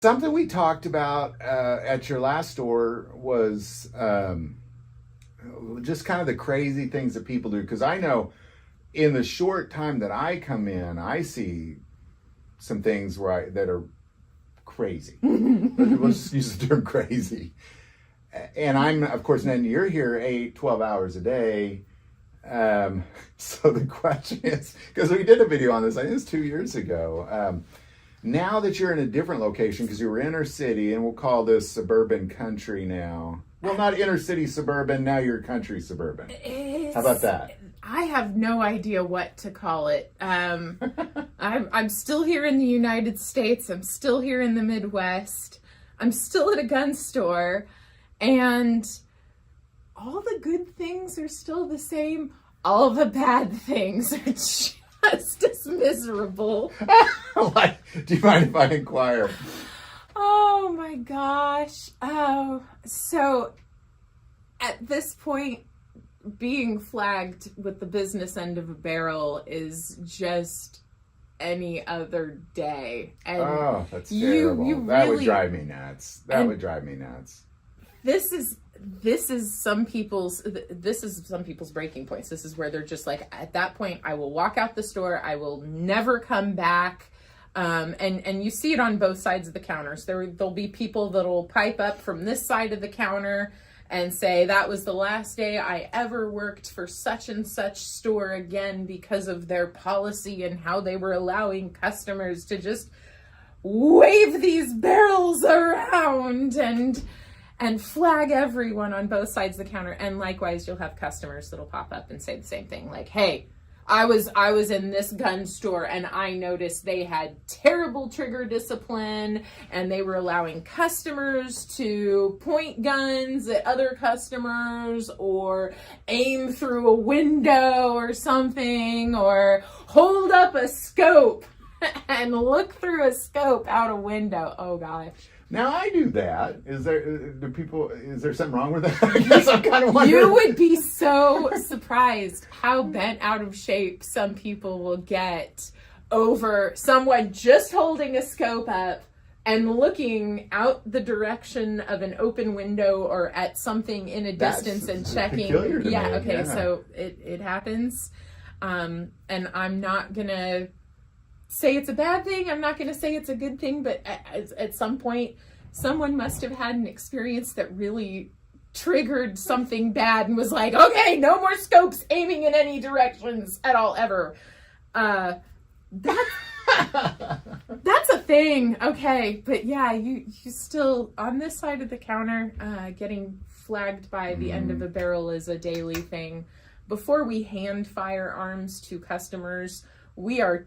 Something we talked about at your last store was just kind of the crazy things that people do. Because I know in the short time that I come in, I see some things that are crazy. Let's just use the term crazy. And I'm, of course, then you're here 12 hours a day. So the question is, because we did a video on this, I think it was 2 years ago. Now that you're in a different location, because you were inner city, and we'll call this suburban country now. Well, not inner city suburban, now you're country suburban. How about that? I have no idea what to call it. I'm still here in the United States. I'm still here in the Midwest. I'm still at a gun store. And all the good things are still the same. All the bad things are just as miserable. Do you mind if I inquire? Oh my gosh. Oh, so at this point, being flagged with the business end of a barrel is just any other day. And that's terrible. That would drive me nuts. This is some people's breaking points. This is where they're just like, at that point, I will walk out the store. I will never come back. And you see it on both sides of the counters. There'll be people that'll pipe up from this side of the counter and say, that was the last day I ever worked for such and such store again because of their policy and how they were allowing customers to just wave these barrels around and flag everyone on both sides of the counter. And likewise, you'll have customers that'll pop up and say the same thing. Like, hey, I was in this gun store and I noticed they had terrible trigger discipline and they were allowing customers to point guns at other customers or aim through a window or something, or hold up a scope and look through a scope out a window. Oh gosh. Now I do that. Is there something wrong with that? I guess I'm kind of wondering. You would be so surprised how bent out of shape some people will get over someone just holding a scope up and looking out the direction of an open window or at something in a distance and checking. Yeah, okay, yeah. So it happens. And I'm not gonna say it's a bad thing. I'm not going to say it's a good thing, but at some point, someone must have had an experience that really triggered something bad and was like, okay, no more scopes aiming in any directions at all, ever. That's a thing. Okay. But yeah, you still, on this side of the counter, getting flagged by the end of a barrel is a daily thing. Before we hand firearms to customers, we are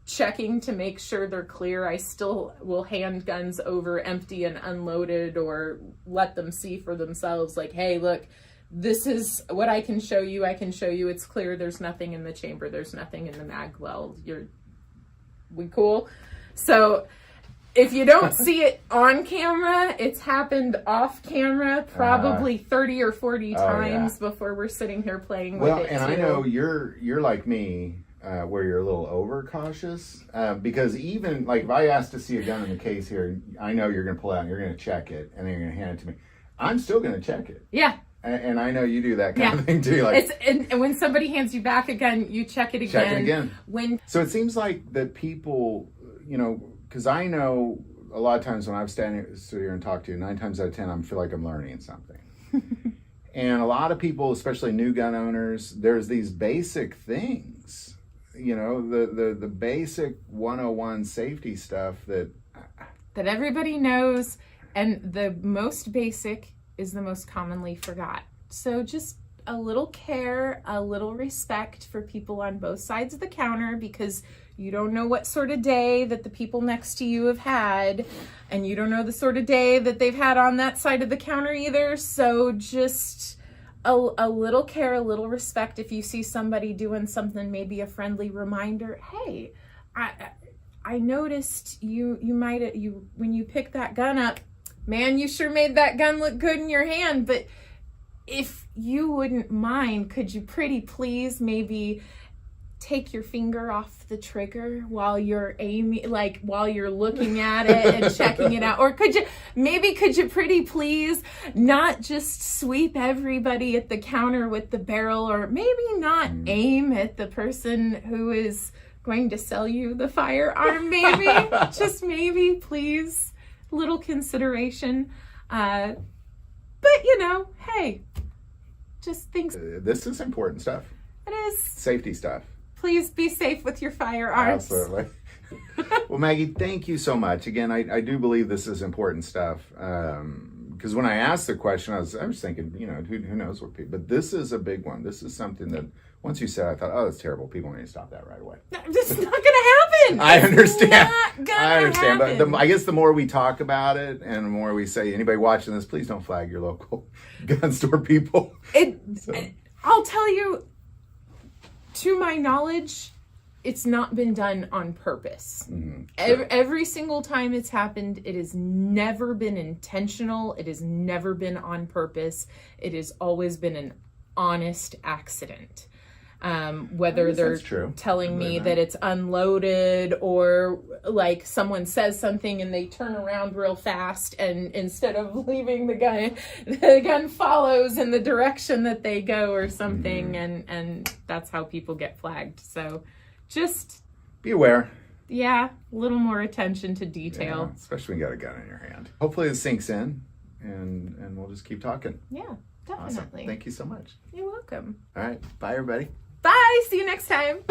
checking to make sure they're clear. I still will hand guns over empty and unloaded, or let them see for themselves, like, hey, look, this is what I can show you. I can show you it's clear. There's nothing in the chamber. There's nothing in the mag well. We cool? So if you don't see it on camera, it's happened off camera probably 30 or 40 times before we're sitting here playing with it. Well, and I know you're like me, where you're a little overcautious, because even like if I ask to see a gun in the case here, I know you're going to pull out and you're going to check it and then you're going to hand it to me. I'm still going to check it. Yeah. And I know you do that kind of thing too. Like, and when somebody hands you back a gun, you check it again. Check it again. So it seems like that people, because I know a lot of times when I'm sit here and talk to you, 9 times out of 10, I feel like I'm learning something. And a lot of people, especially new gun owners, there's these basic things, the basic 101 safety stuff that everybody knows, and the most basic is the most commonly forgot. So just a little care, a little respect for people on both sides of the counter, because you don't know what sort of day that the people next to you have had, and you don't know the sort of day that they've had on that side of the counter either. So just a little care, a little respect. If you see somebody doing something, maybe a friendly reminder, hey, I noticed you when you picked that gun up, man, you sure made that gun look good in your hand, but if you wouldn't mind, could you pretty please maybe take your finger off the trigger while you're aiming, like while you're looking at it and checking it out? Or could you pretty please not just sweep everybody at the counter with the barrel, or maybe not aim at the person who is going to sell you the firearm? Maybe, just maybe, please, little consideration. But hey, just things. This is important stuff. It is. Safety stuff. Please be safe with your firearms. Absolutely. Well, Maggie, thank you so much. Again, I do believe this is important stuff. Because when I asked the question, I was thinking, who knows what people, but this is a big one. This is something that once you said, I thought, oh, that's terrible. People need to stop that right away. It's not going to happen. I understand. I understand. But I guess the more we talk about it and the more we say, anybody watching this, please don't flag your local gun store people. I'll tell you, to my knowledge, it's not been done on purpose. Sure. Every single time it's happened, it has never been intentional. It has never been on purpose. It has always been an honest accident. Whether they're telling me that it's unloaded, or like someone says something and they turn around real fast, and instead of leaving the gun follows in the direction that they go or something, and that's how people get flagged. So just be aware. Yeah, a little more attention to detail. Yeah, especially when you got a gun in your hand. Hopefully it sinks in, and we'll just keep talking. Yeah, definitely. Awesome. Thank you so much. You're welcome. All right. Bye, everybody. Bye. See you next time.